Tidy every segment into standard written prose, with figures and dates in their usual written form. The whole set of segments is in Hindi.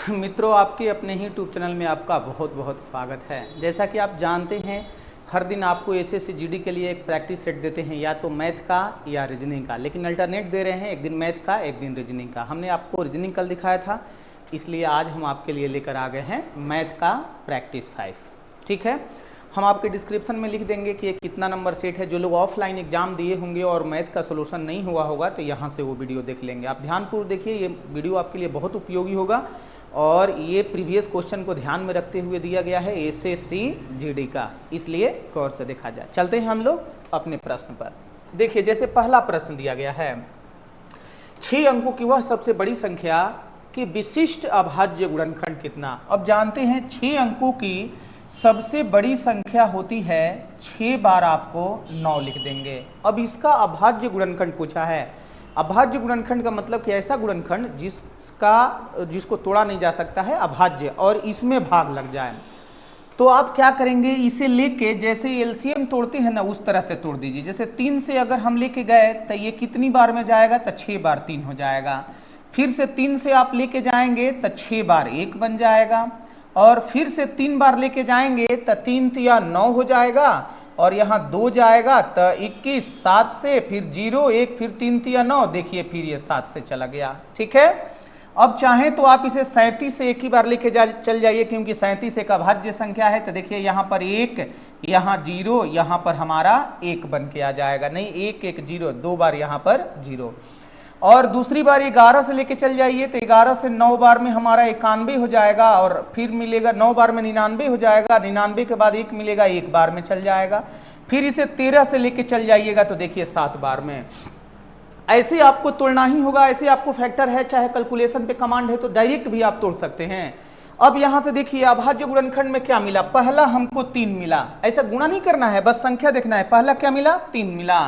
मित्रों, आपके अपने ही यूट्यूब चैनल में आपका बहुत बहुत स्वागत है। जैसा कि आप जानते हैं, हर दिन आपको एसएससी जीडी के लिए एक प्रैक्टिस सेट देते हैं, या तो मैथ का या रीजनिंग का, लेकिन अल्टरनेट दे रहे हैं, एक दिन मैथ का एक दिन रीजनिंग का। हमने आपको रीजनिंग कल दिखाया था, इसलिए आज हम आपके लिए लेकर आ गए हैं मैथ का प्रैक्टिस 5। ठीक है, हम आपके डिस्क्रिप्शन में लिख देंगे कि ये कितना नंबर सेट है। जो लोग ऑफलाइन एग्जाम दिए होंगे और मैथ का सोल्यूशन नहीं हुआ होगा तो यहाँ से वो वीडियो देख लेंगे। आप ध्यानपूर्वक देखिए, ये वीडियो आपके लिए बहुत उपयोगी होगा और ये प्रीवियस क्वेश्चन को ध्यान में रखते हुए दिया गया है एसएससी जीडी का, इसलिए गौर से देखा जाए। चलते हैं हम लोग अपने प्रश्न पर। देखिए, जैसे पहला प्रश्न दिया गया है, 6 अंकों की वह सबसे बड़ी संख्या कि विशिष्ट अभाज्य गुणनखंड कितना। अब जानते हैं 6 अंकों की सबसे बड़ी संख्या होती है 6 बार आपको 9 लिख देंगे। अब इसका अभाज्य गुणनखंड पूछा है। अभाज्य गुणनखंड का मतलब कि ऐसा गुणनखंड जिसको तोड़ा नहीं जा सकता है, अभाज्य, और इसमें भाग लग जाए। तो आप क्या करेंगे, इसे लेके जैसे एलसीएम तोड़ते हैं ना, उस तरह से तोड़ दीजिए। जैसे 3 से अगर हम लेके गए तो ये कितनी बार में जाएगा, तो 6 बार 3 हो जाएगा। फिर से 3 से आप लेके जाएंगे तो 6 बार 1 बन जाएगा, और फिर से 3 बार लेके जाएंगे तो 3 तिया 9 हो जाएगा, और यहाँ 2 जाएगा तो 21, 7 से फिर 0 1, फिर 3 तिया 9, देखिए फिर ये 7 से चला गया। ठीक है, अब चाहें तो आप इसे 37 से एक ही बार लेके चल जाइए, क्योंकि 37 एक अभाज्य संख्या है। तो देखिए यहाँ पर 1, यहाँ 0, यहाँ पर हमारा 1 बन के आ जाएगा। नहीं, 1 1 0, 2 बार यहाँ पर 0। और दूसरी बार 11 से लेके चल जाइए तो 11 से 9 बार में हमारा 91 हो जाएगा, और फिर मिलेगा 9 बार में 99 हो जाएगा। 99 के बाद 1 मिलेगा, 1 बार में चल जाएगा। फिर इसे 13 से लेके चल जाइएगा तो देखिए 7 बार में। ऐसे आपको तोड़ना ही होगा, ऐसे आपको फैक्टर है, चाहे कैलकुलेशन पे कमांड है तो डायरेक्ट भी आप तोड़ सकते हैं। अब यहां से देखिए अभाज्य गुणनखंड में क्या मिला, पहला हमको 3 मिला। ऐसा गुणा नहीं करना है, बस संख्या देखना है। पहला क्या मिला, 3 मिला।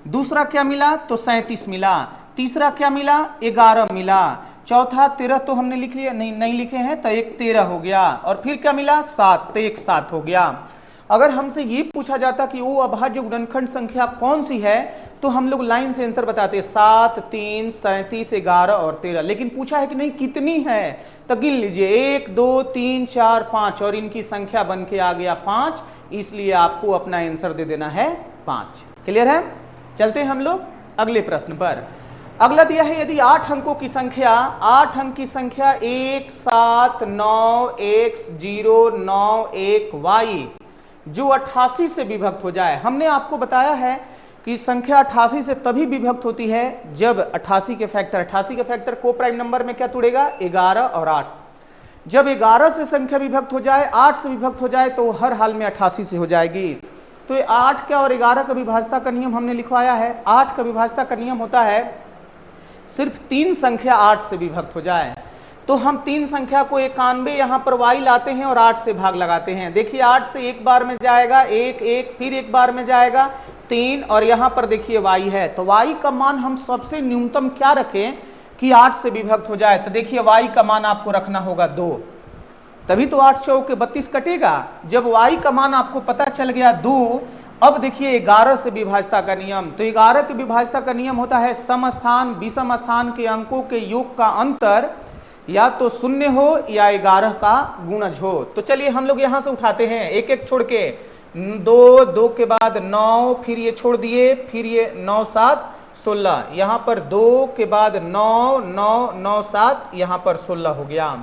दूसरा क्या मिला, तो 37 मिला। तीसरा क्या मिला, 11 मिला। चौथा 13 तो हमने लिख लिया, नहीं लिखे हैं, तो एक 13 हो गया। और फिर क्या मिला, 7, तो एक 7 हो गया। अगर हमसे ये पूछा जाता कि वो अभाज्य गुणनखंड संख्या कौन सी है, तो हम लोग लाइन से आंसर बताते, 7 3 37 11 और 13। लेकिन पूछा है कि नहीं कितनी है, तो गिन लीजिए, 1 2 3 4 5, और इनकी संख्या बन के आ गया 5, इसलिए आपको अपना आंसर दे देना है 5। क्लियर है। चलते हैं हम लोग अगले प्रश्न पर। अगला दिया है, यदि 8 अंकों की संख्या, 8 अंक की संख्या 1 7 9 x 0 9 1 y जो 88 से विभक्त हो जाए। हमने आपको बताया है कि संख्या 88 से तभी विभक्त होती है जब 88 के फैक्टर को प्राइम नंबर में क्या तोड़ेगा, 11 और 8। जब 11 से संख्या विभक्त हो जाए, 8 से विभक्त हो जाए, तो हर हाल में 88 से हो जाएगी। तो 8 का और 11 का विभाजता का नियम हमने लिखवाया है। 8 का विभाजता का नियम होता है सिर्फ 3 संख्या 8 से विभक्त हो जाए। तो हम 3 संख्या को 91 यहाँ पर y लाते हैं और 8 से भाग लगाते हैं। देखिए 8 से एक बार में जाएगा 1 1, फिर एक बार में जाएगा 3, और यहाँ पर देखिए y है। तो y का मान हम सबसे न्यूनतम क्या रखें कि 8 से विभक्त हो जाए। तो देखिए y का मान आपको रखना होगा 2, तभी तो 8 चौके 32 कटेगा। जब y का मान आपको पता चल गया 2, अब देखिए 11 से विभाजता का नियम। तो 11 के विभाजता का नियम होता है सम स्थान विषम स्थान के अंकों के योग का अंतर या तो 0 हो या 11 का गुणज हो। तो चलिए हम लोग यहां से उठाते हैं, एक एक छोड़ के। 2 2 के बाद 9, फिर ये छोड़ दिए, फिर ये 9 7 16, यहाँ पर 2 के बाद 9 9 9 7, यहाँ पर 16 हो गया।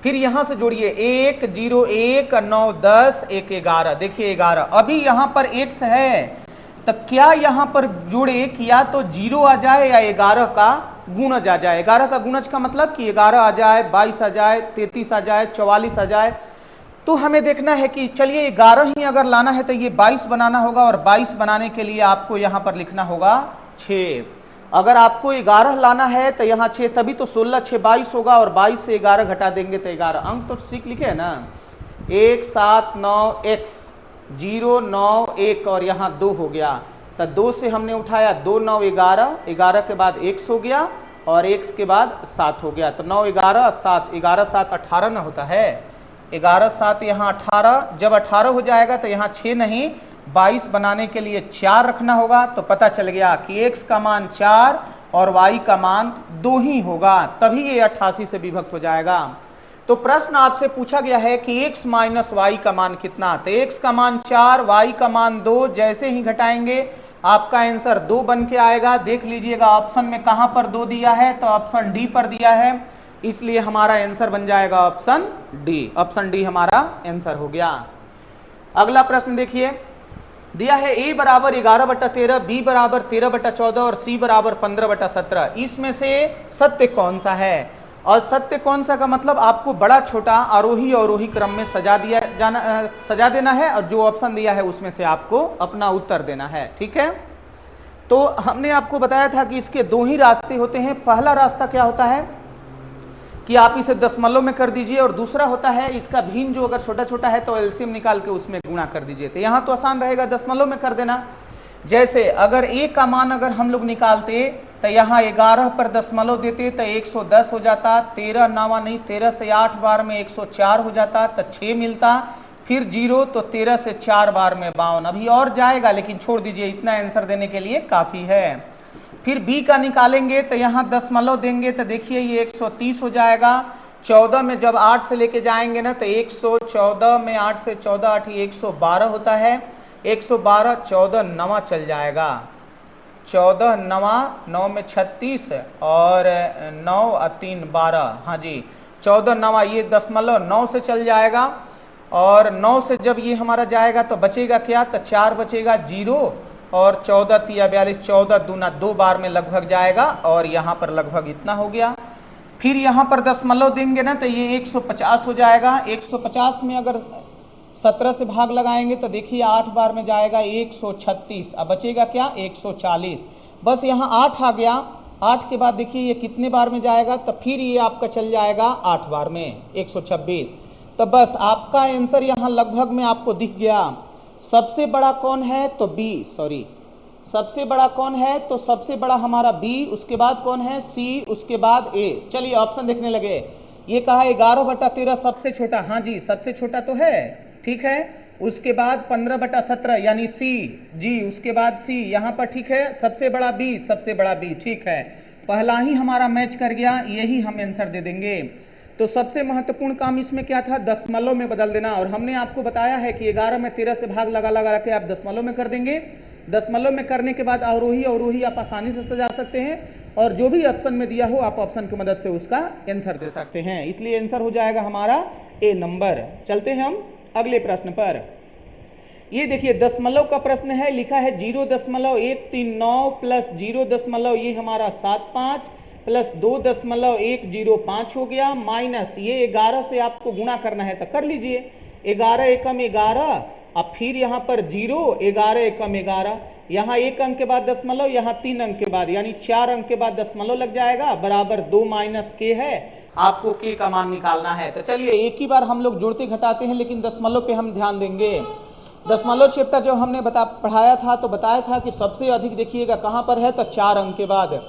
फिर यहां से जोड़िए 1 0 1 9 10 1 11, देखिए 11। अभी यहां पर x है, तो क्या यहां पर जोड़े कि या तो 0 आ जाए या 11 का गुणज आ जाए। 11 का गुणज का मतलब कि 11 आ जाए, 22 आ जाए, 33 आ जाए, 44 आ जाए। तो हमें देखना है कि चलिए 11 ही अगर लाना है तो ये 22 बनाना होगा, और 22 बनाने के लिए आपको यहां पर लिखना होगा 6। अगर आपको 11 लाना है तो यहाँ 6, तभी तो 16 6 22 होगा, और 22 से 11 घटा देंगे तो 11। अंक तो सीख लिखे है ना, 1 7 9 x 0 9 1, और यहाँ 2 हो गया। तो 2 से हमने उठाया 2 9 11, 11 के बाद x हो गया, और x के बाद 7 हो गया। तो 9 11 7, 11 7 18 ना होता है, 11 7 यहाँ 18। जब 18 हो जाएगा तो यहाँ 6 नहीं, 22 बनाने के लिए 4 रखना होगा। तो पता चल गया कि x का मान 4 और y का मान 2 ही होगा, तभी ये 88 से विभक्त हो जाएगा। तो प्रश्न आपसे पूछा गया है कि x माइनस वाई का मान कितना, तो x का मान 4, y का मान 2, जैसे ही घटाएंगे आपका आंसर 2 बन के आएगा। देख लीजिएगा ऑप्शन में कहां पर 2 दिया है, तो ऑप्शन डी पर दिया है, इसलिए हमारा आंसर बन जाएगा ऑप्शन डी। ऑप्शन डी हमारा आंसर हो गया। अगला प्रश्न देखिए, दिया है a बराबर 11/13, b बराबर 13/14 और c बराबर 15/17। इसमें से सत्य कौन सा है, और सत्य कौन सा का मतलब आपको बड़ा छोटा आरोही अवरोही क्रम में सजा देना है, और जो ऑप्शन दिया है उसमें से आपको अपना उत्तर देना है। ठीक है, तो हमने आपको बताया था कि इसके 2 ही रास्ते होते हैं। पहला रास्ता क्या होता है कि आप इसे दशमलव में कर दीजिए, और दूसरा होता है इसका भिन्न जो अगर छोटा छोटा है तो एलसीएम निकाल के उसमें गुणा कर दीजिए। तो यहाँ तो आसान रहेगा दशमलव में कर देना। जैसे अगर a का मान अगर हम लोग निकालते तो यहाँ 11 पर दशमलव देते तो 110 हो जाता, 13 नवा नहीं 13 से 8 बार में 104 हो जाता, तो 6 मिलता, फिर 0 तो 13 से 4 बार में 52। अभी और जाएगा लेकिन छोड़ दीजिए, इतना आंसर देने के लिए काफ़ी है। फिर b का निकालेंगे तो यहाँ दशमलव देंगे तो देखिए ये 130 हो जाएगा। 14 में जब 8 से लेके जाएंगे ना तो 114 में 8 से 14 8 112 होता है, 112 14 नवा चल जाएगा, 14 नवा 9 में 36 और 9 और 3 12, हाँ जी 14 नवा ये दशमलव 9 से चल जाएगा, और 9 से जब ये हमारा जाएगा तो बचेगा क्या, तो 4 बचेगा 0 और 14 तिया 42, 14 दूना 2 बार में लगभग जाएगा, और यहाँ पर लगभग इतना हो गया। फिर यहाँ पर दशमलव देंगे ना तो ये 150 हो जाएगा। 150 में अगर 17 से भाग लगाएंगे तो देखिए 8 बार में जाएगा 136, अब बचेगा क्या 140। बस यहाँ 8 आ गया। 8 के बाद देखिए ये कितने बार में जाएगा, तो फिर ये आपका चल जाएगा 8 बार में 126। तो बस आपका आंसर यहाँ लगभग में आपको दिख गया। सबसे बड़ा कौन है तो बी, सॉरी सबसे बड़ा कौन है तो सबसे बड़ा हमारा बी, उसके बाद कौन है सी, उसके बाद ए। चलिए ऑप्शन देखने लगे। ये कहा 11/13 सबसे छोटा, हाँ जी सबसे छोटा तो है, ठीक है। उसके बाद 15/17 यानी सी जी, उसके बाद सी यहाँ पर, ठीक है। सबसे बड़ा बी, सबसे बड़ा बी, ठीक है। पहला ही हमारा मैच कर गया, यही हम आंसर दे देंगे। तो सबसे महत्वपूर्ण काम इसमें क्या था, दशमलव में बदल देना। और हमने आपको बताया है कि 11 में 13 से भाग लगा लगा के आप दशमलव में कर देंगे। दशमलव में करने के बाद अवरोही अवरोही आप आसानी से सजा सकते हैं, और जो भी ऑप्शन में दिया हो आप ऑप्शन की मदद से उसका आंसर दे सकते हैं। इसलिए आंसर हो जाएगा हमारा ए नंबर। चलते हैं हम अगले प्रश्न पर। ये देखिए दशमलव का प्रश्न है, लिखा है 0.139 प्लस 0. ये हमारा 75 प्लस 2.105 हो गया, माइनस ये 11 से आपको गुणा करना है तो कर लीजिए। 11 एकम 11, अब फिर यहाँ पर 0, 11 एकम 11, यहाँ 1 अंक के बाद दशमलव, यहाँ 3 अंक के बाद यानी 4 अंक के बाद दशमलव लग जाएगा, बराबर 2 माइनस के है। आपको के का मान निकालना है। तो चलिए एक ही बार हम लोग जोड़ते घटाते हैं, लेकिन दशमलव पे हम ध्यान देंगे। दशमलव चैप्टर जो हमने पढ़ाया था तो बताया था कि सबसे अधिक देखिएगा कहाँ पर है, तो 4 अंक के बाद।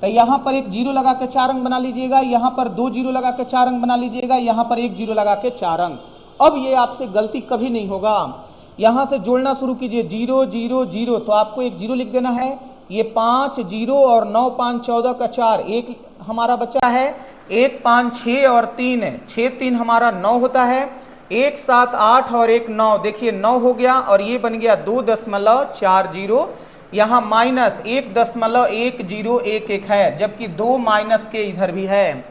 तो यहाँ पर एक 0 लगा के 4 अंक बना लीजिएगा, यहाँ पर 2 0 लगा के 4 अंक बना लीजिएगा, यहाँ पर 1 0 लगा के 4 अंक। अब ये आपसे गलती कभी नहीं होगा। यहाँ से जोड़ना शुरू कीजिए, 0 0 0, तो आपको एक 0 लिख देना है। ये 5 0 और 9 5 14 का 4, एक हमारा बचा है 1 5 6 और 3, 6 3 हमारा 9 होता है, 1 7 8 और 1 9, देखिए 9 हो गया, और ये बन गया 2.40। यहाँ माइनस 1.1011 है, जबकि 2 माइनस के इधर भी है।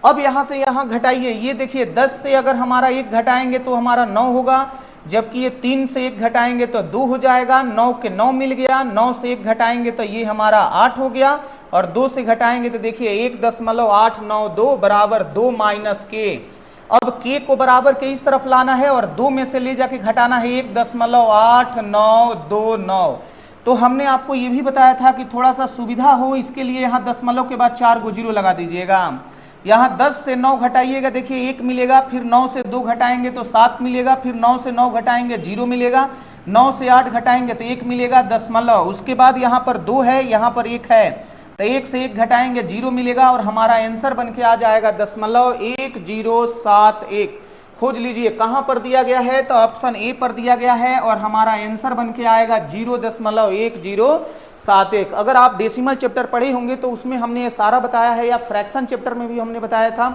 अब यहाँ से यहाँ घटाइए, ये देखिए 10 से अगर हमारा 1 घटाएंगे तो हमारा 9 होगा, जबकि ये 3 से 1 घटाएंगे तो 2 हो जाएगा, 9 के 9 मिल गया, 9 से 1 घटाएंगे तो ये हमारा 8 हो गया, और 2 से घटाएंगे तो देखिए 1.892 बराबर 2 माइनस के। अब के को बराबर के इस तरफ लाना है और 2 में से ले जाके घटाना है 1.8929। तो हमने आपको ये भी बताया था कि थोड़ा सा सुविधा हो, इसके लिए यहाँ दशमलव के बाद 4 को 0 लगा दीजिएगा। यहाँ 10 से 9 घटाइएगा, देखिए 1 मिलेगा, फिर 9 से 2 घटाएंगे तो 7 मिलेगा, फिर 9 से 9 घटाएंगे 0 मिलेगा, 9 से 8 घटाएंगे तो 1 मिलेगा दशमलव। उसके बाद यहाँ पर 2 है, यहाँ पर 1 है, तो 1 से 1 घटाएंगे 0 मिलेगा, और हमारा आंसर बन के आ जाएगा 0.1071। खोज लीजिए कहां पर दिया गया है, तो ऑप्शन ए पर दिया गया है और हमारा आंसर बन के आएगा 0.1071। अगर आप डेसिमल चैप्टर पढ़े होंगे तो उसमें हमने ये सारा बताया है, या फ्रैक्शन चैप्टर में भी हमने बताया था।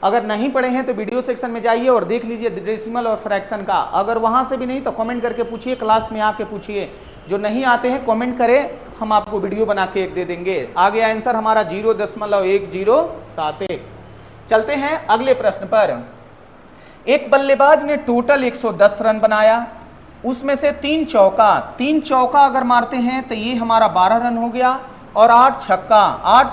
अगर नहीं पढ़े हैं तो वीडियो सेक्शन में जाइए और देख लीजिए डेसिमल और फ्रैक्शन का। अगर वहां से भी नहीं तो कमेंट करके पूछिए, क्लास में आके पूछिए। जो नहीं आते हैं कमेंट करें, हम आपको वीडियो बना के एक दे देंगे। आगे आंसर हमारा 0.1071। चलते हैं अगले प्रश्न पर। एक बल्लेबाज ने टोटल 110 रन बनाया, उसमें से 3 चौका अगर मारते हैं तो ये हमारा 12 रन हो गया, और 8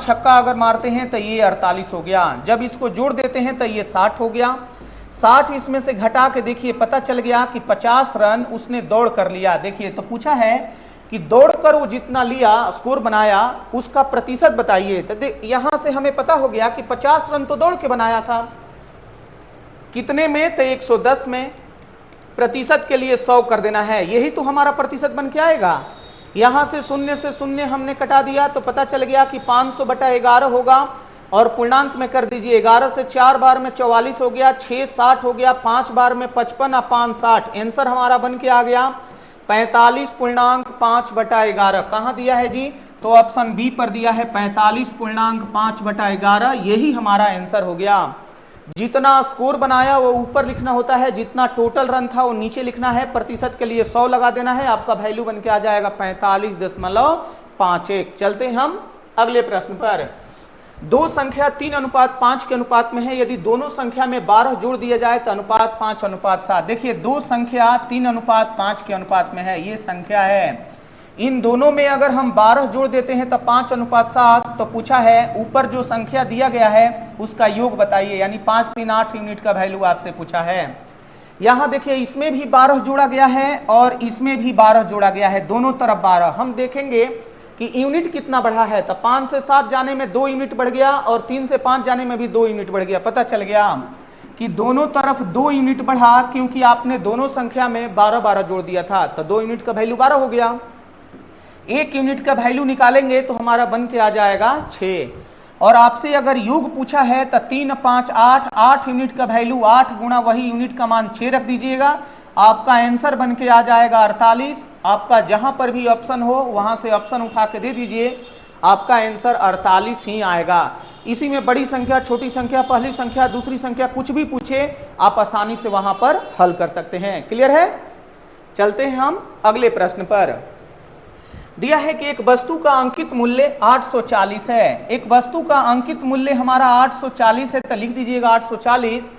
छक्का अगर मारते हैं तो ये 48 हो गया। जब इसको जोड़ देते हैं तो ये 60 हो गया। 60 इसमें से घटा के देखिए पता चल गया कि 50 रन उसने दौड़ कर लिया। देखिए तो पूछा है कि दौड़कर वो जितना लिया, स्कोर बनाया, उसका प्रतिशत बताइए। तो यहां से हमें पता हो गया कि 50 रन तो दौड़ के बनाया था, कितने में, तो 110 में। प्रतिशत के लिए 100 कर देना है, यही तो हमारा प्रतिशत बन के आएगा। यहां से शून्य हमने कटा दिया तो पता चल गया कि 500/11 होगा, और पूर्णांक में कर दीजिए। 11 से 4 बार में 44 हो गया, 6 60 हो गया, 5 बार में 55 और 5 60। आंसर हमारा बन के आ गया 45.5/11। कहां दिया है जी, तो ऑप्शन बी पर दिया है 45.5/11। यही हमारा आंसर हो गया। जितना स्कोर बनाया वो ऊपर लिखना होता है, जितना टोटल रन था वो नीचे लिखना है। प्रतिशत के लिए 100 लगा देना है, आपका वैल्यू बन के आ जाएगा 45.51। चलते हैं हम अगले प्रश्न पर। दो संख्या 3:5 के अनुपात में है। यदि दोनों संख्या में 12 जोड़ दिया जाए तो अनुपात 5:7। देखिए दो संख्या 3:5 के अनुपात में है, ये संख्या है। इन दोनों में अगर हम 12 जोड़ देते हैं तो 5:7। तो पूछा है ऊपर जो संख्या दिया गया है उसका योग बताइए, यानी 5 3 8 यूनिट का वैल्यू आपसे पूछा है। यहां देखिए इसमें भी 12 जोड़ा गया है और इसमें भी 12 जोड़ा गया है, दोनों तरफ 12। हम देखेंगे कि यूनिट कितना बढ़ा है, तो 5 से 7 जाने में 2 यूनिट बढ़ गया, और 3 से 5 जाने में भी 2 यूनिट बढ़ गया। पता चल गया कि दोनों तरफ 2 यूनिट बढ़ा, क्योंकि आपने दोनों संख्या में 12 जोड़ दिया था, तो 2 यूनिट का वैल्यू 12 हो गया। 1 यूनिट का वैल्यू निकालेंगे तो हमारा बन के आ जाएगा 6। और आपसे अगर योग पूछा है तो 3 5 8, 8 यूनिट का वैल्यू 8 गुणा वही यूनिट का मान 6 रख दीजिएगा, आपका आंसर बन के आ जाएगा 48। आपका जहां पर भी ऑप्शन हो वहां से ऑप्शन उठा के दे दीजिए, आपका आंसर 48 ही आएगा। इसी में बड़ी संख्या, छोटी संख्या, पहली संख्या, दूसरी संख्या, कुछ भी पूछे आप आसानी से वहां पर हल कर सकते हैं। क्लियर है? चलते हैं हम अगले प्रश्न पर। दिया है कि एक वस्तु का अंकित मूल्य 840 है। एक वस्तु का अंकित मूल्य हमारा 840 है, तो लिख दीजिएगा 840।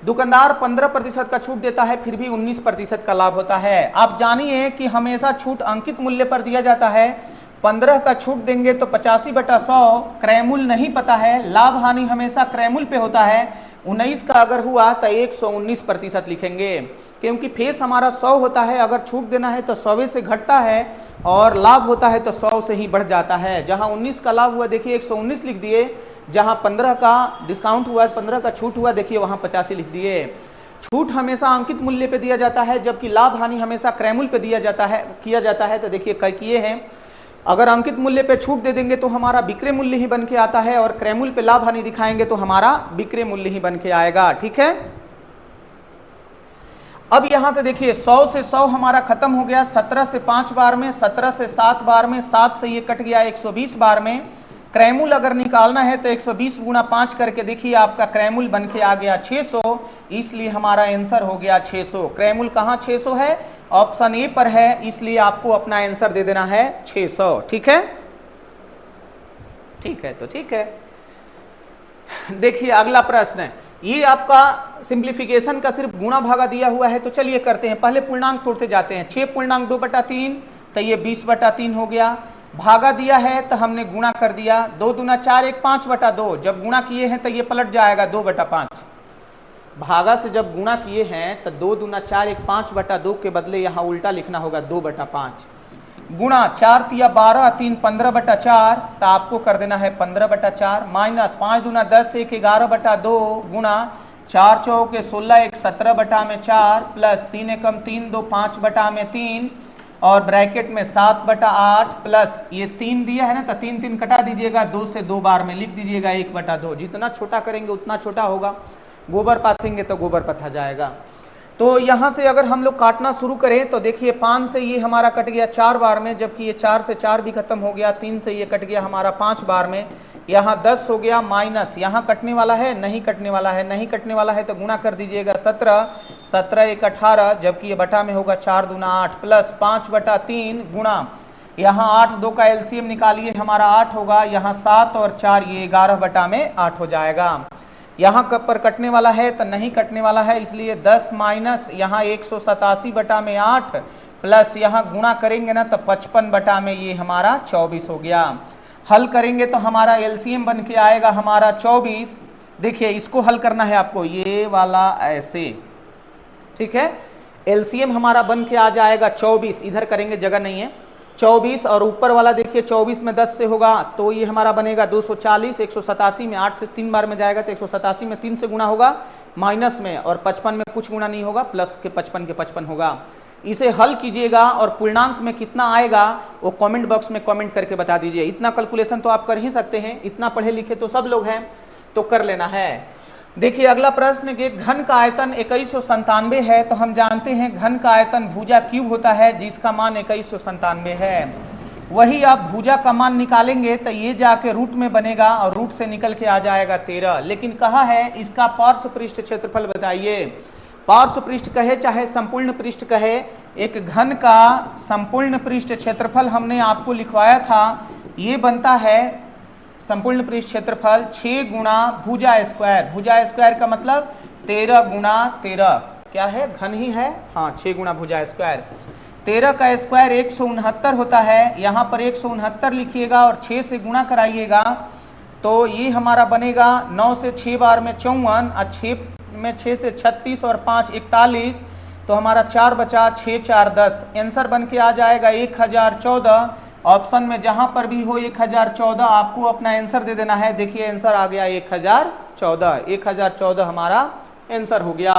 दुकानदार 15% का छूट देता है, फिर भी 19% का लाभ होता है। आप जानिए कि हमेशा छूट अंकित मूल्य पर दिया जाता है। 15 का छूट देंगे तो 85/100। क्रयमूल्य नहीं पता है, लाभ हानि हमेशा क्रयमूल्य पे होता है। 19 का अगर हुआ तो 119% लिखेंगे, क्योंकि फेस हमारा 100 होता है। अगर छूट देना है तो 100 से घटता है, और लाभ होता है तो 100 से ही बढ़ जाता है। जहां 19 का लाभ हुआ देखिए 119 लिख दिए, जहां 15 का डिस्काउंट हुआ, 15 का छूट हुआ देखिए वहां 85 लिख दिए। छूट हमेशा अंकित मूल्य पे दिया जाता है, जबकि लाभ हानि हमेशा क्रयमूल्य पे दिया जाता है, किया जाता है। तो देखिए किए हैं, अगर अंकित मूल्य पे छूट दे देंगे तो हमारा विक्रय मूल्य ही बन के आता है, और क्रयमूल्य पे लाभ हानि दिखाएंगे तो हमारा विक्रय मूल्य ही बन के आएगा। ठीक है, अब यहां से देखिए 100 से 100 हमारा खत्म हो गया। 17 से 5 बार में, 17 से 7 बार में, 7 से ये कट गया 120 बार में। क्रयमूल्य अगर निकालना है तो 120 गुणा 5 करके देखिए आपका क्रयमूल्य बन के आ गया 600, इसलिए हमारा आंसर हो गया 600। क्रयमूल्य कहाँ 600 है, ऑप्शन ए पर है, इसलिए आपको अपना आंसर दे देना है 600। ठीक है, ठीक है, तो ठीक है। देखिए अगला प्रश्न है, ये आपका सिंप्लीफिकेशन का सिर्फ गुणा भागा दिया हुआ है, तो चलिए करते हैं। पहले पूर्णांक तोड़ते जाते हैं। 6 पूर्णांक 2/3, तो ये 20/3 हो गया। भागा दिया है तो हमने गुणा कर दिया, 2 दूना 4, 1 5/2। जब गुणा किए हैं तो ये पलट जाएगा 2/5। भागा से जब गुणा किए हैं तो 2 दूना 4, 1 5/2 के बदले यहाँ उल्टा लिखना होगा 2/5। गुणा 4 तिया 12, 3 15/4, तो आपको कर देना है 15/4। माइनस 5 दूना 10, 1 11/2, गुणा 4 चौके 16, 1 17/4, प्लस 3 एकम 3 2 5/3, और ब्रैकेट में 7/8, प्लस ये 3 दिया है ना, तो 3 3 कटा दीजिएगा, 2 से 2 बार में लिख दीजिएगा 1/2। जितना छोटा करेंगे उतना छोटा होगा। गोबर पाथेंगे तो गोबर पथा जाएगा। तो यहाँ से अगर हम लोग काटना शुरू करें तो देखिए 5 से ये हमारा कट गया 4 बार में, जबकि ये 4 से 4 भी खत्म हो गया, 3 से ये कट गया हमारा 5 बार में, यहाँ 10 हो गया माइनस, यहाँ कटने वाला है नहीं कटने वाला है, नहीं कटने वाला है तो गुणा कर दीजिएगा 17, 17 1 18, जबकि ये बटा में होगा 4 दूना 8 प्लस 5/3 गुणा यहाँ 8 2 का एलसीएम निकालिए हमारा 8 होगा, यहाँ 7 और 4 ये 11/8 हो जाएगा। यहाँ कब पर कटने वाला है तो नहीं कटने वाला है, इसलिए 10 माइनस यहाँ 187/8 प्लस यहाँ गुणा करेंगे ना तो 55 ये हमारा 24 हो गया। हल करेंगे तो हमारा एलसीएम बन के आएगा हमारा 24। देखिए इसको हल करना है आपको, ये वाला ऐसे, ठीक है। एलसीएम हमारा बन के आ जाएगा 24, इधर करेंगे जगह नहीं है, 24 और ऊपर वाला देखिए 24 में 10 से होगा तो ये हमारा बनेगा 240, 187 में 8 से 3 बार में जाएगा तो 187 में 3 से गुणा होगा माइनस में, और 55 में कुछ गुणा नहीं होगा, प्लस के 55 के 55 होगा। इसे हल कीजिएगा और पूर्णांक में कितना आएगा वो कमेंट बॉक्स में कमेंट करके बता दीजिए। इतना कैलकुलेशन तो आप कर ही सकते हैं, इतना पढ़े लिखे तो सब लोग हैं, तो कर लेना है। देखिए अगला प्रश्न कि घन का आयतन 2197 है, तो हम जानते हैं घन का आयतन भुजा क्यूब होता है जिसका मान 2197 है। वही आप भुजा का मान निकालेंगे तो ये जाके रूट में बनेगा और रूट से निकल के आ जाएगा 13। लेकिन कहा है इसका पार्श्व पृष्ठ क्षेत्रफल बताइए। पार्श्व पृष्ठ कहे चाहे संपूर्ण पृष्ठ कहे, एक घन का संपूर्ण पृष्ठ क्षेत्रफल हमने आपको लिखवाया था, ये बनता है संपूर्ण पृष्ठ क्षेत्रफल 6 गुणा भुजा स्क्वायर। भुजा स्क्वायर का मतलब 13 गुणा 13, क्या है घन ही है, हाँ 6 गुणा भुजा स्क्वायर। 13 का स्क्वायर 169 होता है, यहाँ पर 169 लिखिएगा और 6 से गुणा कराइएगा तो ये हमारा बनेगा 9 से 6 बार में 54 और 6 में 6 से 36 और 5 41, तो हमारा 4 बचा 6 4 10, आंसर बन के आ जाएगा 1014। ऑप्शन में जहां पर भी हो 1014 आपको अपना आंसर दे देना है। देखिए आंसर आ गया 1014, 1014 हमारा आंसर हो गया।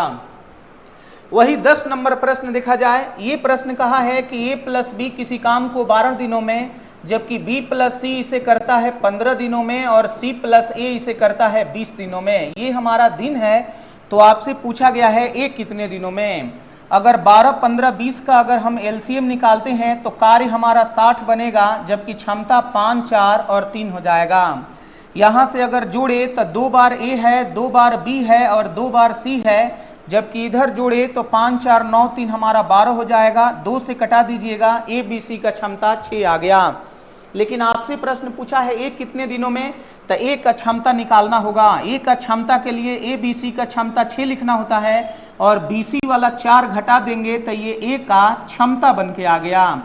वही 10 नंबर प्रश्न देखा जाए, ये प्रश्न कहा है कि a प्लस बी किसी काम को 12 दिनों में, जबकि b प्लस सी इसे करता है 15 दिनों में और c प्लस a इसे करता है 20 दिनों में। ये हमारा दिन है, तो आपसे पूछा गया है a कितने दिनों में। अगर 12, 15, 20 का अगर हम एलसीएम निकालते हैं तो कार्य हमारा 60 बनेगा, जबकि क्षमता 5, 4 और 3 हो जाएगा। यहाँ से अगर जोड़े तो 2 बार ए है, 2 बार बी है और 2 बार सी है, जबकि इधर जोड़े तो 5, 4, 9, 3 हमारा 12 हो जाएगा। 2 से कटा दीजिएगा, ए बी सी का क्षमता 6 आ गया। लेकिन आपसे प्रश्न पूछा है ए कितने दिनों में, तो ए का क्षमता निकालना होगा। ए का क्षमता के लिए ए बी सी का क्षमता 6 लिखना होता है और बी सी वाला 4 घटा देंगे तो ये ए का क्षमता बन के आ गया।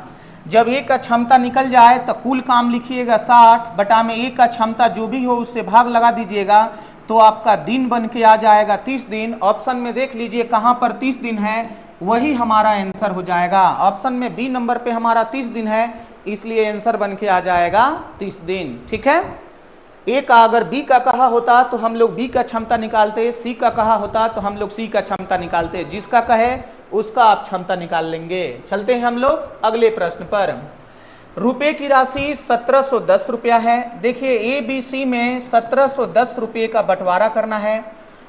जब ए का क्षमता निकल जाए तो कुल काम लिखिएगा 60 बटा में ए का क्षमता जो भी हो उससे भाग लगा दीजिएगा, तो आपका दिन बन के आ जाएगा 30 दिन। ऑप्शन में देख लीजिए कहाँ पर 30 दिन है, वही हमारा आंसर हो जाएगा। ऑप्शन में बी नंबर पे हमारा 30 दिन है, इसलिए आंसर बन के आ जाएगा 30 दिन। ठीक है, ए का अगर बी का कहा होता तो हम लोग बी का क्षमता निकालते, सी का कहा होता तो हम लोग सी का क्षमता निकालते। जिसका कहे उसका आप क्षमता निकाल लेंगे। चलते हैं हम लोग अगले प्रश्न पर। रुपए की राशि 1710 रुपया है। देखिए ए बी सी में 1710 रुपये का बंटवारा करना है,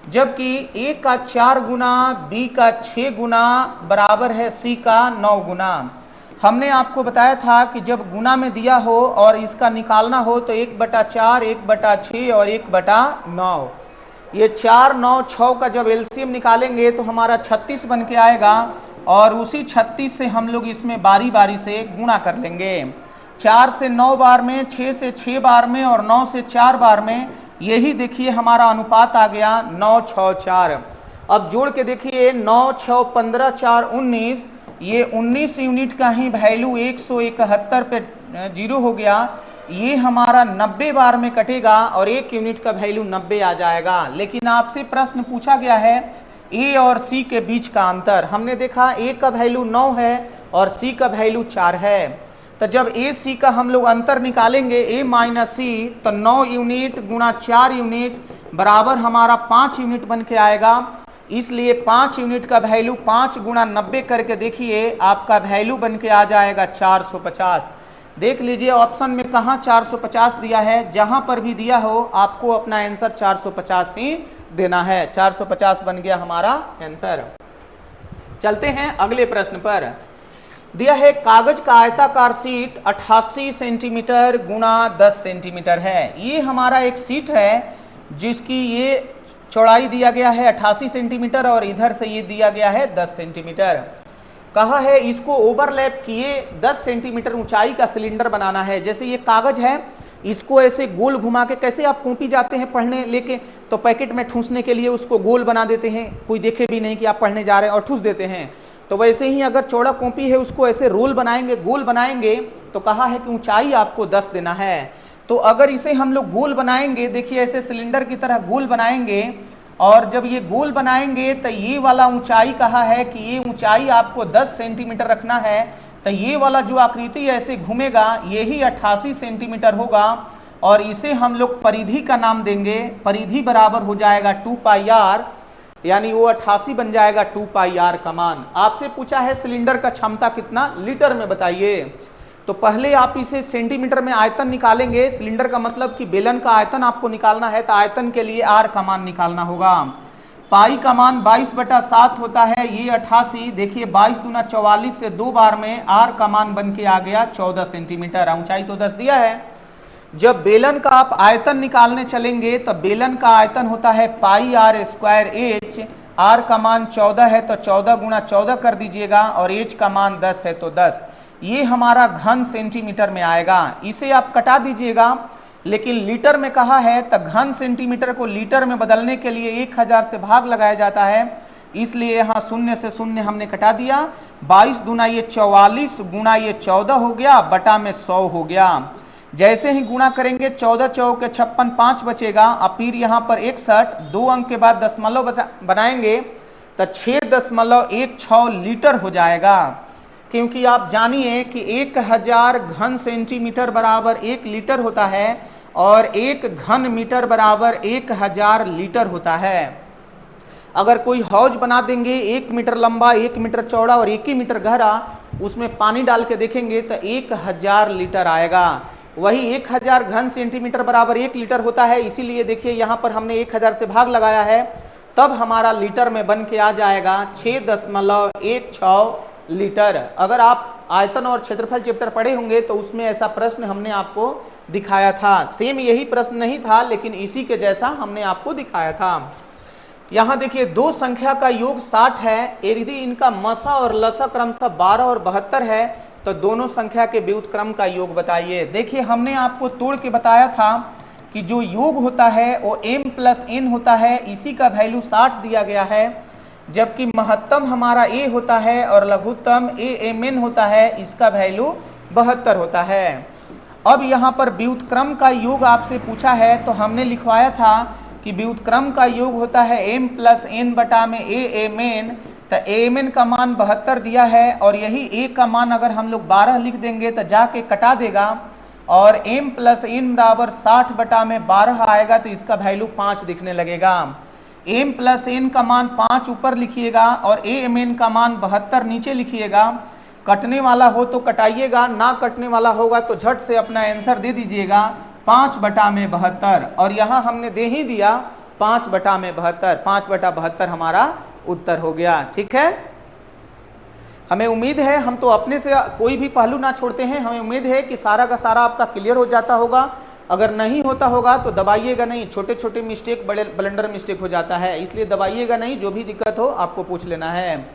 जबकि ए का 4 गुना, बी का 6 गुना बराबर है सी का 9 गुना। हमने आपको बताया था कि जब गुना में दिया हो और इसका निकालना हो तो 1/4, 1/6 और 1/9। ये 4, 9, 6 का जब एलसीएम निकालेंगे तो हमारा 36 बन के आएगा और उसी 36 से हम लोग इसमें बारी बारी से गुणा कर लेंगे। 4 से 9 बार में, 6 से 6 बार में और 9 से 4 बार में। यही देखिए हमारा अनुपात आ गया 9, 6, 4। अब जोड़ के देखिए 9, 6, 15, 4, 19। ये 19 यूनिट का ही वैल्यू 171 पे 0 हो गया। ये हमारा 90 बार में कटेगा और 1 यूनिट का वैल्यू 90 आ जाएगा। लेकिन आपसे प्रश्न पूछा गया है ए और सी के बीच का अंतर। हमने देखा ए का वैल्यू 9 है और सी का वैल्यू 4 है, तो जब ए सी का हम लोग अंतर निकालेंगे ए माइनस सी, तो 9 यूनिट गुणा 4 यूनिट बराबर हमारा 5 यूनिट बन के आएगा। इसलिए 5 यूनिट का वैल्यू 5 गुणा 90 करके देखिए, आपका वैल्यू बन के आ जाएगा 450। देख लीजिए ऑप्शन में कहाँ 450 दिया है, जहां पर भी दिया हो आपको अपना आंसर 450 ही देना है। 450 बन गया हमारा आंसर। चलते हैं अगले प्रश्न पर। दिया है कागज का आयताकार शीट 88 सेंटीमीटर गुना 10 सेंटीमीटर है। ये हमारा एक शीट है जिसकी ये चौड़ाई दिया गया है 88 सेंटीमीटर और इधर से ये दिया गया है 10 सेंटीमीटर। कहा है इसको ओवरलैप किए 10 सेंटीमीटर ऊंचाई का सिलेंडर बनाना है। जैसे ये कागज है, इसको ऐसे गोल घुमा के, कैसे आप कॉपी जाते हैं पढ़ने लेके तो पैकेट में ठूसने के लिए उसको गोल बना देते हैं, कोई देखे भी नहीं कि आप पढ़ने जा रहे हैं और ठूस देते हैं। तो वैसे ही अगर चौड़ा कॉपी है उसको ऐसे रोल बनाएंगे, गोल बनाएंगे, तो कहा है कि ऊंचाई आपको 10 देना है। तो अगर इसे हम लोग गोल बनाएंगे, देखिए ऐसे सिलेंडर की तरह गोल बनाएंगे, और जब ये गोल बनाएंगे तो ये वाला ऊंचाई कहा है कि ये ऊंचाई आपको 10 सेंटीमीटर रखना है। तो ये वाला जो आकृति ऐसे घूमेगा यही 88 सेंटीमीटर होगा और इसे हम लोग परिधि का नाम देंगे। परिधि बराबर हो जाएगा 2 पाई आर, यानी वो 88 बन जाएगा 2 पाई आर का मान। आपसे पूछा है सिलेंडर का क्षमता कितना, लीटर में बताइए। तो पहले आप इसे सेंटीमीटर में आयतन निकालेंगे। सिलेंडर का मतलब कि बेलन का आयतन आपको निकालना है, तो आयतन के लिए आर का मान निकालना होगा। पाई का मान 22/7 होता है, ये 88। देखिए 22 दूना 44 से 2 बार में आर का मान बन के आ गया 14 सेंटीमीटर। ऊंचाई तो 10 दिया है। जब बेलन का आप आयतन निकालने चलेंगे तो बेलन का आयतन होता है पाई आर स्क्वायर एच। आर का मान 14 है तो 14 गुना 14 कर दीजिएगा और एच का मान 10 है तो 10। ये हमारा घन सेंटीमीटर में आएगा। इसे आप कटा दीजिएगा, लेकिन लीटर में कहा है तो घन सेंटीमीटर को लीटर में बदलने के लिए 1000 से भाग लगाया जाता है, इसलिए यहाँ 0 से 0 हमने कटा दिया। 22 दूना ये 44 गुना ये 14 हो गया, बटा में 100 हो गया। जैसे ही गुणा करेंगे 14 चौक के 56, 5 बचेगा। अब फिर यहाँ पर 61, 2 अंक के बाद दशमलव बनाएंगे तो 6.16 लीटर हो जाएगा। क्योंकि आप जानिए कि 1000 घन सेंटीमीटर बराबर 1 लीटर होता है और 1 घन मीटर बराबर 1000 लीटर होता है। अगर कोई हौज बना देंगे 1 मीटर लंबा, 1 मीटर चौड़ा और 1 ही मीटर गहरा, उसमें पानी डाल के देखेंगे तो 1000 लीटर आएगा। वही 1000 घन सेंटीमीटर बराबर 1 लीटर होता है, इसीलिए देखिए यहाँ पर हमने 1000 से भाग लगाया है, तब हमारा लीटर में बन के आ जाएगा 6.16 लीटर। अगर आप आयतन और क्षेत्रफल चैप्टर पढ़े होंगे तो उसमें ऐसा प्रश्न हमने आपको दिखाया था। सेम यही प्रश्न नहीं था, लेकिन इसी के जैसा हमने आपको दिखाया था। यहाँ देखिए दो संख्या का योग 60 है, यदि इनका मसा और लसा क्रमशः 12 और 72 है तो दोनों संख्या के व्युत्क्रम का योग बताइए। देखिए हमने आपको तोड़ के बताया था कि जो योग होता है वो m + n होता है, इसी का वैल्यू 60 दिया गया है, जबकि महत्तम हमारा a होता है और लघुत्तम a-m-n होता है, इसका वैल्यू 72 होता है। अब यहाँ पर व्युत्क्रम का योग आपसे पूछा है तो हमने लिखवाया था कि व्युत्क्रम का योग होता है m + n बटा में a-m-n। तो a-m-n का मान 72 दिया है और यही a का मान अगर हम लोग 12 लिख देंगे तो जाके कटा देगा और m + n बराबर 60 बटा में 12 आएगा, तो इसका वैल्यू 5 दिखने लगेगा। m + n का मान 5 ऊपर लिखिएगा और a-m-n का मान 72 नीचे लिखिएगा। कटने वाला हो तो कटाइएगा, ना कटने वाला होगा तो झट से अपना आंसर दे दीजिएगा 5 बटा में 72, और यहाँ हमने दे ही दिया 5 बटा में 72। 5 बटा 72 हमारा उत्तर हो गया। ठीक है, हमें उम्मीद है, हम तो अपने से कोई भी पहलू ना छोड़ते हैं, हमें उम्मीद है कि सारा का सारा आपका क्लियर हो जाता होगा। अगर नहीं होता होगा तो दबाइएगा नहीं, छोटे छोटे मिस्टेक बड़े ब्लंडर मिस्टेक हो जाता है, इसलिए दबाइएगा नहीं, जो भी दिक्कत हो आपको पूछ लेना है।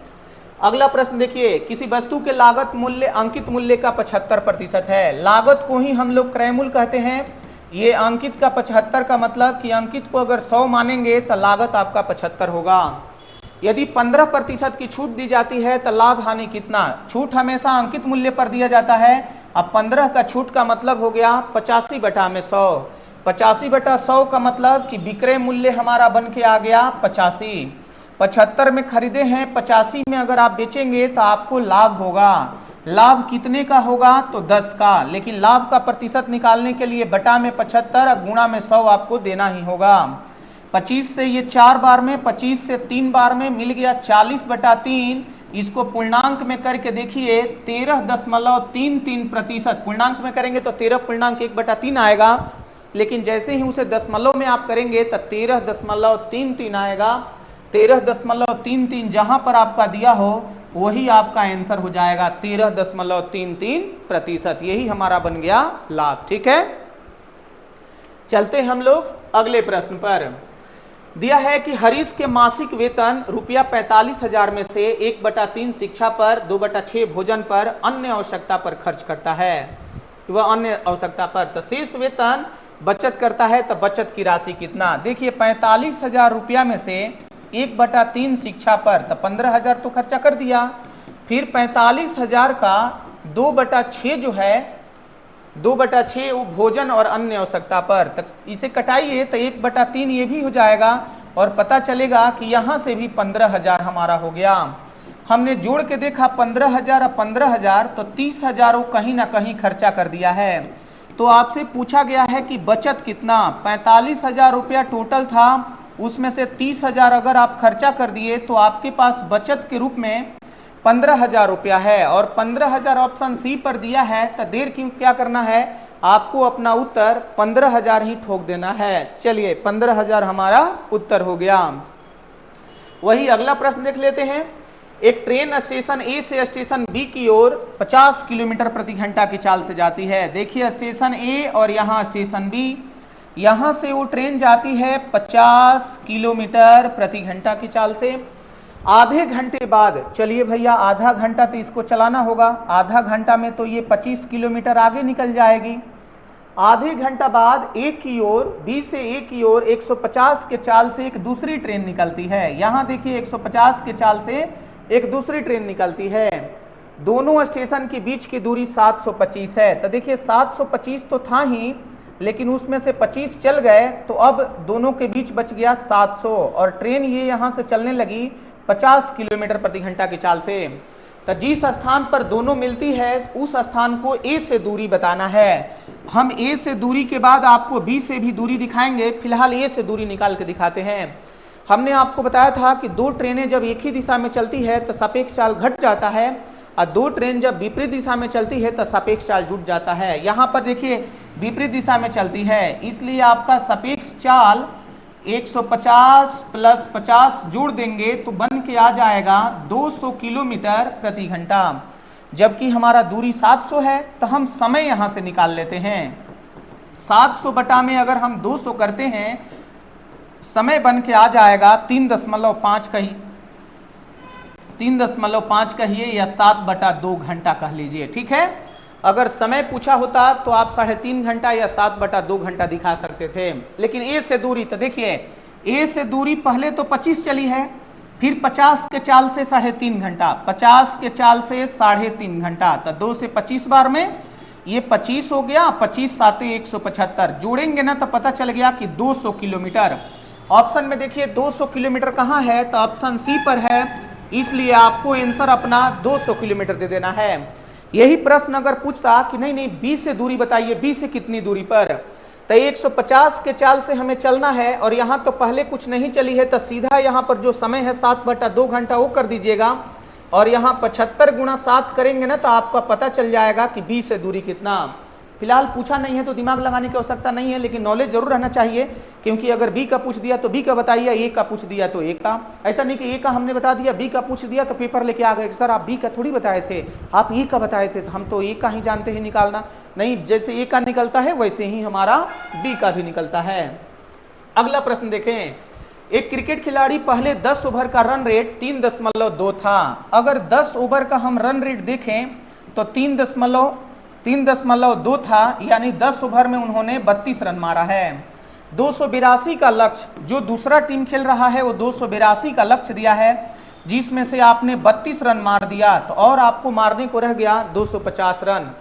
अगला प्रश्न देखिए, किसी वस्तु के लागत मूल्य अंकित मूल्य का 75% है। लागत को ही हम लोग क्रय मूल्य कहते हैं। ये अंकित का 75 का मतलब कि अंकित को अगर 100 मानेंगे तो लागत आपका 75 होगा। यदि 15% की छूट दी जाती है तो लाभ हानि कितना? छूट हमेशा अंकित मूल्य पर दिया जाता है। अब 15 का छूट का मतलब हो गया 85 बटा में 100। 85 बटा 100 का मतलब कि विक्रय मूल्य हमारा बन के आ गया 85। 75 में खरीदे हैं, 85 में अगर आप बेचेंगे तो आपको लाभ होगा। लाभ कितने का होगा? तो 10 का। लेकिन लाभ का प्रतिशत निकालने के लिए बटा में 75 गुणा में 100 आपको देना ही होगा। 25 से ये 4 बार में, 25 से 3 बार में मिल गया 40 बटा 3। इसको पूर्णांक में करके देखिए 13.33%। पूर्णांक में करेंगे तो 13.1 बटा 3 आएगा। लेकिन जैसे ही उसे दशमलव में आप करेंगे तो 13.33 आएगा। 13.33 जहां पर आपका दिया हो वही आपका आंसर हो जाएगा 13.33%। यही हमारा बन गया लाभ। ठीक है, चलते हम लोग अगले प्रश्न पर। दिया है कि हरीश के मासिक वेतन रुपया 45,000 में से 1/3 शिक्षा पर, 2/6 भोजन पर, अन्य आवश्यकता पर खर्च करता है। वह अन्य आवश्यकता पर, तो शेष वेतन बचत करता है, तो बचत की राशि कितना? देखिए 45,000 रुपया में से 1/3 शिक्षा पर, तो 15,000 तो खर्चा कर दिया। फिर 45,000 का 2/6 जो है, 2/6 वो भोजन और अन्य आवश्यकता पर, तो इसे कटाइए तो 1/3 ये भी हो जाएगा और पता चलेगा कि यहाँ से भी 15,000 हमारा हो गया। हमने जोड़ के देखा 15,000 और 15,000 तो 30,000 वो कहीं ना कहीं खर्चा कर दिया है। तो आपसे पूछा गया है कि बचत कितना? 45,000 रुपया टोटल था, उसमें से 30,000 अगर आप खर्चा कर दिए तो आपके पास बचत के रूप में 15,000 रुपया है और 15,000 ऑप्शन सी पर दिया है। तो देर क्यों क्या करना है, आपको अपना उत्तर 15,000 ही ठोक देना है। चलिए 15,000 हमारा उत्तर हो गया। वही अगला प्रश्न देख लेते हैं। एक ट्रेन स्टेशन ए से स्टेशन बी की ओर 50 किलोमीटर प्रति घंटा की चाल से जाती है। देखिए स्टेशन ए और यहाँ स्टेशन बी, यहाँ से वो ट्रेन जाती है 50 किलोमीटर प्रति घंटा की चाल से। आधे घंटे बाद, चलिए भैया आधा घंटा तो इसको चलाना होगा, आधा घंटा में तो ये 25 किलोमीटर आगे निकल जाएगी। आधे घंटा बाद ए की ओर, बी से ए की ओर 150 के चाल से एक दूसरी ट्रेन निकलती है। यहाँ देखिए 150 के चाल से एक दूसरी ट्रेन निकलती है। दोनों स्टेशन के बीच की दूरी 725 है। तो देखिए 725 तो था ही, लेकिन उसमें से 25 चल गए तो अब दोनों के बीच बच गया 700 और ट्रेन ये यहाँ से चलने लगी 50 किलोमीटर प्रति घंटा की चाल से। तो जिस स्थान पर दोनों मिलती है उस स्थान को ए से दूरी बताना है। हम ए से दूरी के बाद आपको बी से भी दूरी दिखाएंगे, फिलहाल ए से दूरी निकाल के दिखाते हैं। हमने आपको बताया था कि दो ट्रेनें जब एक ही दिशा में चलती है तो सापेक्ष चाल घट जाता है और दो ट्रेन जब विपरीत दिशा में चलती है तो सापेक्ष चाल जुट जाता है। यहाँ पर देखिए विपरीत दिशा में चलती है, इसलिए आपका सापेक्ष चाल 150 प्लस 50 जोड़ देंगे तो बन के आ जाएगा 200 किलोमीटर प्रति घंटा। जबकि हमारा दूरी 700 है तो हम समय यहाँ से निकाल लेते हैं। 700 बटा में अगर हम 200 करते हैं, समय बन के आ जाएगा 3.5 कही 3.5 कहिए या 7/2 घंटा कह लीजिए। ठीक है, अगर समय पूछा होता तो आप 3.5 घंटा या 7/2 घंटा दिखा सकते थे। लेकिन ए से दूरी, तो देखिए ए से दूरी पहले तो 25 चली है, फिर 50 के चाल से 3.5 घंटा, 50 के चाल से 3.5 घंटा, तो 2 से 25 बार में ये 25 हो गया, 25 7 175 जोड़ेंगे ना तो पता चल गया कि 200 किलोमीटर। ऑप्शन में देखिए 200 किलोमीटर कहाँ है, तो ऑप्शन सी पर है, इसलिए आपको आंसर अपना 200 किलोमीटर दे देना है। यही प्रश्न अगर पूछता कि नहीं बी से दूरी बताइए, बी से कितनी दूरी पर, तो 150 के चाल से हमें चलना है और यहाँ तो पहले कुछ नहीं चली है, तो सीधा यहाँ पर जो समय है 7/2 घंटा वो कर दीजिएगा और यहाँ 75 गुणा 7 करेंगे ना तो आपका पता चल जाएगा कि बी से दूरी कितना। फिलहाल पूछा नहीं है तो दिमाग लगाने की आवश्यकता नहीं है, लेकिन नॉलेज जरूर रहना चाहिए, क्योंकि अगर बी का पूछ दिया तो बी का बताइए, ए का पूछ दिया तो ए का। ऐसा नहीं कि ए का हमने बता दिया, बी का पूछ दिया तो पेपर लेके आ गए सर आप बी का थोड़ी बताए थे, आप ए का बताए थे, तो हम तो ए का ही जानते हैं निकालना। नहीं, जैसे ए का निकलता है वैसे ही हमारा बी का भी निकलता है। अगला प्रश्न देखें। एक क्रिकेट खिलाड़ी पहले 10 ओवर का रन रेट 3.2 था। अगर 10 ओवर का हम रन रेट देखें तो 3.2 था, यानी 10 ओवर में उन्होंने 32 रन मारा है। 282 का लक्ष्य, जो दूसरा टीम खेल रहा है वो 282 का लक्ष्य दिया है, जिसमें से आपने 32 रन मार दिया, तो और आपको मारने को रह गया 250 रन।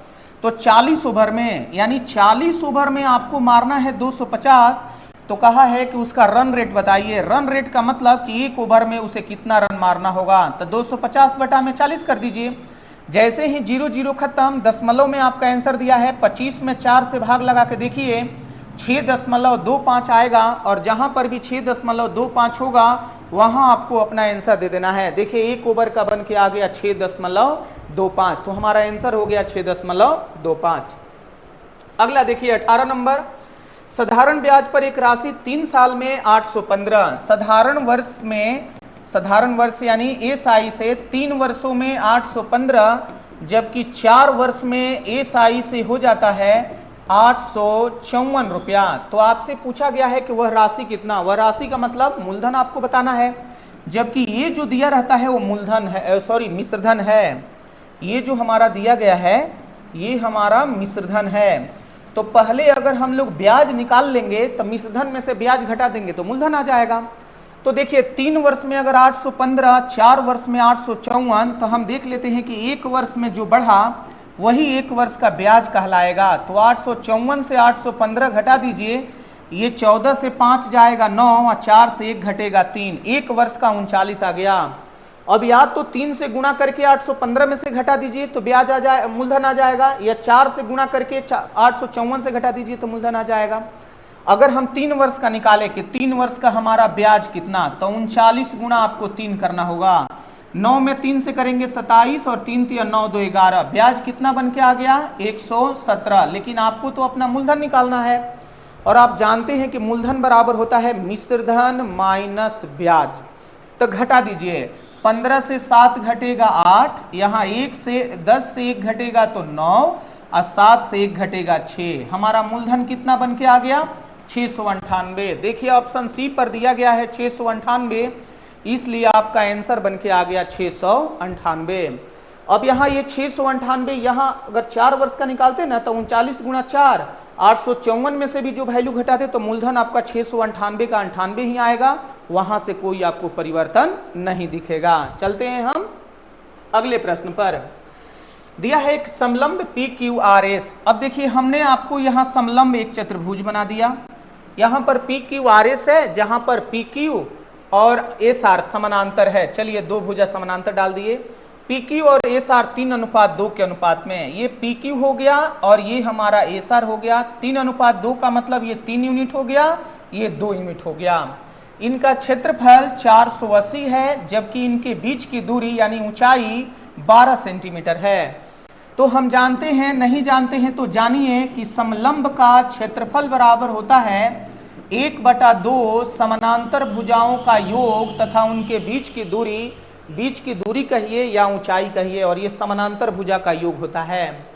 तो 40 ओवर में, यानी 40 ओवर में आपको मारना है 250, तो कहा है कि उसका रन रेट बताइए। रन रेट का मतलब कि एक ओवर में उसे कितना रन मारना होगा, तो 250 बटा में 40 कर दीजिए। जैसे ही 0 खत्म, दशमलव में आपका आंसर दिया है, 25 में 4 से भाग लगा के देखिए 6.25 आएगा और जहां पर भी 6.25 होगा वहां आपको अपना आंसर दे देना है। देखिए एक ओवर का बन के आ गया 6.25, तो हमारा आंसर हो गया 6.25। अगला देखिए 18 नंबर। साधारण ब्याज पर एक राशि 3 साल में 815, साधारण वर्ष यानी एसआई से 3 वर्षों में 815, जबकि 4 वर्ष में एसआई से हो जाता है 854 रुपया। तो आपसे पूछा गया है कि वह राशि कितना, वह राशि का मतलब मूलधन आपको बताना है, जबकि ये जो दिया रहता है वो मूलधन है, सॉरी मिश्रधन है। ये जो हमारा दिया गया है ये हमारा मिश्रधन है। तो पहले अगर हम लोग ब्याज निकाल लेंगे तो मिश्रधन में से ब्याज घटा देंगे तो मूलधन आ जाएगा। तो देखिए 3 वर्ष में अगर 815, 4 वर्ष में 854, तो हम देख लेते हैं कि 1 वर्ष में जो बढ़ा वही 1 वर्ष का ब्याज कहलाएगा। तो 854 से 815 घटा दीजिए, ये 14 से 5 जाएगा 9 और 4 से 1 घटेगा 3, 1 वर्ष का 39 आ गया। अब या तो 3 से गुणा करके 815 में से घटा दीजिए तो ब्याज आ जाए, मूलधन आ जाएगा, या 4 से गुणा करके 854 से घटा दीजिए तो मूलधन आ जाएगा। अगर हम 3 वर्ष का निकाले कि 3 वर्ष का हमारा ब्याज कितना, तो 39 गुणा आपको 3 करना होगा। 9 में 3 से करेंगे 27 और 3 3 9 2 11, ब्याज कितना बन के आ गया 117। लेकिन आपको तो अपना मूलधन निकालना है और आप जानते हैं कि मूलधन बराबर होता है मिश्रधन माइनस ब्याज। तो घटा दीजिए, 15 से 7 घटेगा 8, यहाँ 1 से 10 से 1 घटेगा तो 9 और 7 से 1 घटेगा 6। हमारा मूलधन कितना बन के आ गया 698। देखिए ऑप्शन सी पर दिया गया है 698, इसलिए आपका आंसर बन के आ गया 698। अब यहाँ ये 698, यहाँ अगर 4 वर्ष का निकालते ना तो 39 गुणा 4, 854 में से भी जो वैल्यू घटाते तो मूलधन आपका 698 का 98 ही आएगा, वहां से कोई आपको परिवर्तन नहीं दिखेगा। चलते हैं हम अगले प्रश्न पर। दिया है एक समलंब PQRS। अब देखिए हमने आपको यहाँ समलंब एक चतुर्भुज बना दिया, यहाँ पर PQRS है जहां पर PQ और SR समानांतर है। चलिए 2 भुजा समानांतर डाल दिए, PQ और SR 3:2 के अनुपात में। ये PQ हो गया और ये हमारा SR हो गया। 3:2 का मतलब ये 3 यूनिट हो गया, ये 2 यूनिट हो गया। इनका क्षेत्रफल 480 है, जबकि इनके बीच की दूरी यानी ऊंचाई 12 सेंटीमीटर है। तो हम जानते हैं, नहीं जानते हैं तो जानिए कि समलंब का क्षेत्रफल बराबर होता है 1/2 समानांतर भुजाओं का योग तथा उनके बीच की दूरी कहिए या ऊंचाई कहिए, और ये समानांतर भुजा का योग होता है।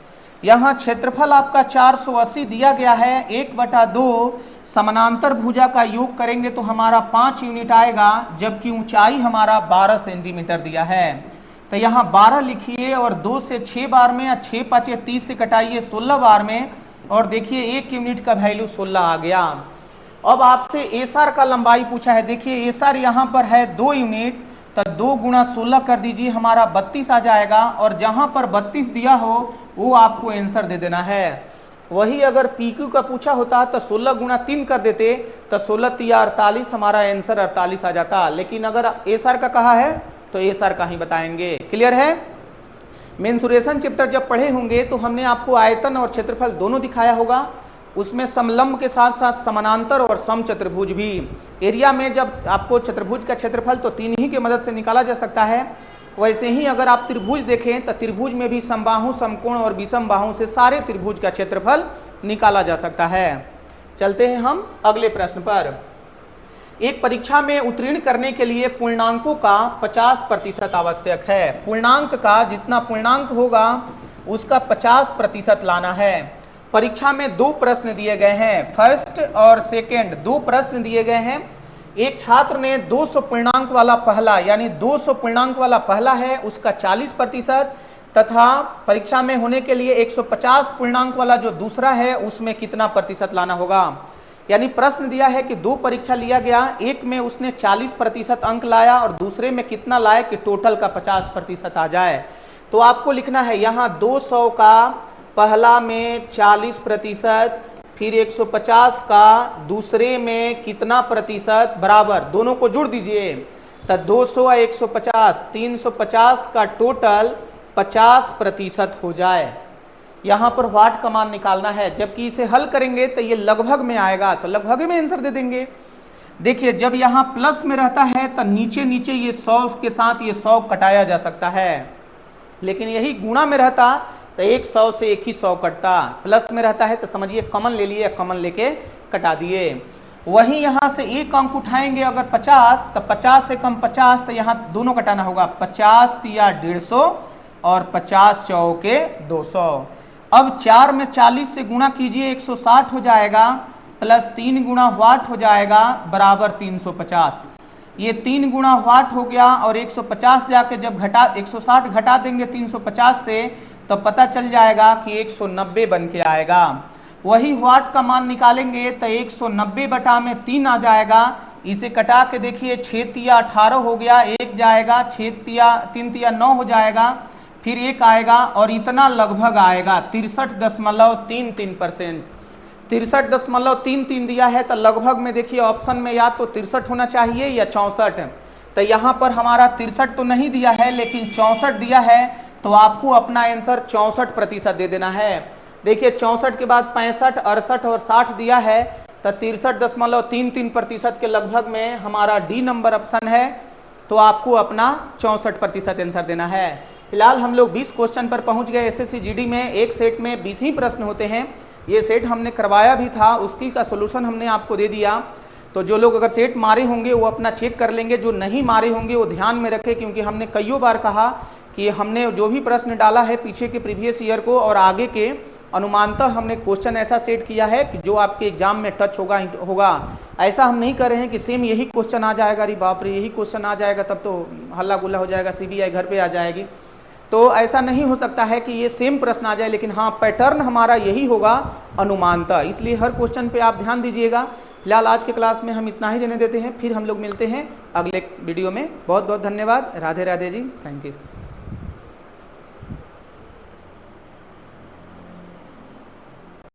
यहाँ क्षेत्रफल आपका 480 दिया गया है, 1/2 समानांतर भुजा का योग करेंगे तो हमारा 5 यूनिट आएगा, जबकि ऊंचाई हमारा 12 सेंटीमीटर दिया है। तो यहाँ 12 लिखिए और 2 से 6 बार में, या 6 5 30 से कटाइए 16 बार में, और देखिए 1 यूनिट का वैल्यू 16 आ गया। अब आपसे एसआर का लंबाई पूछा है। देखिए एसआर यहाँ पर है 2 यूनिट, तो 2 गुणा 16 कर दीजिए, हमारा 32 आ जाएगा, और जहां पर 32 दिया हो वो आपको आंसर दे देना है। वही अगर PQ का पूछा होता तो 16 गुणा 3 कर देते तो 16 3 48, हमारा आंसर 48 आ जाता। लेकिन अगर एसआर का कहा है तो एसआर का ही बताएंगे। क्लियर है? मेंसुरेशन चैप्टर जब पढ़े होंगे तो हमने आपको आयतन और क्षेत्रफल दोनों दिखाया होगा, उसमें समलंब के साथ साथ समानांतर और समचतुर्भुज भी। एरिया में जब आपको चतुर्भुज का क्षेत्रफल तो 3 ही की मदद से निकाला जा सकता है, वैसे ही अगर आप त्रिभुज देखें तो त्रिभुज में भी समबाहु, समकोण और विषम बाहु से सारे त्रिभुज का क्षेत्रफल निकाला जा सकता है। चलते हैं हम अगले प्रश्न पर। एक परीक्षा में उत्तीर्ण करने के लिए पूर्णांकों का 50% आवश्यक है। पूर्णांक का जितना पूर्णांक होगा उसका 50% लाना है। परीक्षा में 2 प्रश्न दिए गए हैं, फर्स्ट और सेकंड 2 प्रश्न दिए गए हैं। एक छात्र ने 200 पूर्णांक वाला पहला, यानी 200 पूर्णांक वाला पहला है उसका 40%, तथा परीक्षा में होने के लिए 150 पूर्णांक वाला जो दूसरा है उसमें कितना प्रतिशत लाना होगा। यानी प्रश्न दिया है कि 2 परीक्षा लिया गया, एक में उसने 40% अंक लाया और दूसरे में कितना लाया कि टोटल का 50% आ जाए। तो आपको लिखना है यहाँ 200 का पहला में 40%, फिर 150 का दूसरे में कितना प्रतिशत, बराबर दोनों को जोड़ दीजिए तो 200 और 150 350 का टोटल 50% हो जाए। यहाँ पर वाट का मान निकालना है, जबकि इसे हल करेंगे तो ये लगभग में आएगा, तो लगभग में आंसर दे देंगे। देखिए जब यहाँ प्लस में रहता है तो नीचे नीचे ये 100 के साथ ये 100 कटाया जा सकता है, लेकिन यही गुणा में रहता तो 100 से एक ही 100 कटता। प्लस में रहता है तो समझिए कॉमन ले लिए, कॉमन लेके कटा दिए। वहीं यहाँ से एक अंक उठाएंगे अगर 50, तो 50 से कम 50, तो यहाँ दोनों कटाना होगा, 50 तिया 150 और 50 चौके 200। अब 4 में 40 से गुणा कीजिए, 160 हो जाएगा, प्लस 3 गुणा वाट हो जाएगा बराबर 350। ये 3 गुणा वाट हो गया और 150 जाके जब 160 घटा देंगे 350 से, तो पता चल जाएगा कि 190 बन के आएगा। वही वाट का मान निकालेंगे तो 190 बटा में 3 आ जाएगा। इसे कटा के देखिए, 6 तिया 18 हो गया, 1 जाएगा, 3 तिया 9 हो जाएगा, फिर 1 आएगा और इतना लगभग आएगा 63.33%। 63.33 दिया है, तो लगभग में देखिए ऑप्शन में या तो 63 होना चाहिए या 64। तो यहाँ पर हमारा 63 तो नहीं दिया है लेकिन 64 दिया है, तो आपको अपना आंसर 64% दे देना है। देखिए 64 के बाद 65, 68 और 60 दिया है, तो 63.33% के लगभग में हमारा डी नंबर ऑप्शन है, तो आपको अपना 64% आंसर देना है। फिलहाल हम लोग 20 क्वेश्चन पर पहुंच गए। एसएससी जीडी में एक सेट में 20 ही प्रश्न होते हैं। ये सेट हमने करवाया भी था, उसकी का सोल्यूशन हमने आपको दे दिया। तो जो लोग अगर सेट मारे होंगे वो अपना चेक कर लेंगे, जो नहीं मारे होंगे वो ध्यान में रखें, क्योंकि हमने कईयों बार कहा कि हमने जो भी प्रश्न डाला है पीछे के प्रीवियस ईयर को और आगे के अनुमानतः हमने क्वेश्चन ऐसा सेट किया है कि जो आपके एग्जाम में टच होगा। ऐसा हम नहीं कर रहे हैं कि सेम यही क्वेश्चन आ जाएगा, अरे बाप रे यही क्वेश्चन आ जाएगा तब तो हल्ला गुल्ला हो जाएगा, सीबीआई घर पे आ जाएगी। तो ऐसा नहीं हो सकता है कि ये सेम प्रश्न आ जाए, लेकिन हाँ पैटर्न हमारा यही होगा अनुमानतः, इसलिए हर क्वेश्चन पे आप ध्यान दीजिएगा। फिलहाल आज के क्लास में हम इतना ही रहने देते हैं, फिर हम लोग मिलते हैं अगले वीडियो में। बहुत बहुत धन्यवाद। Radhe Radhe ji, thank you.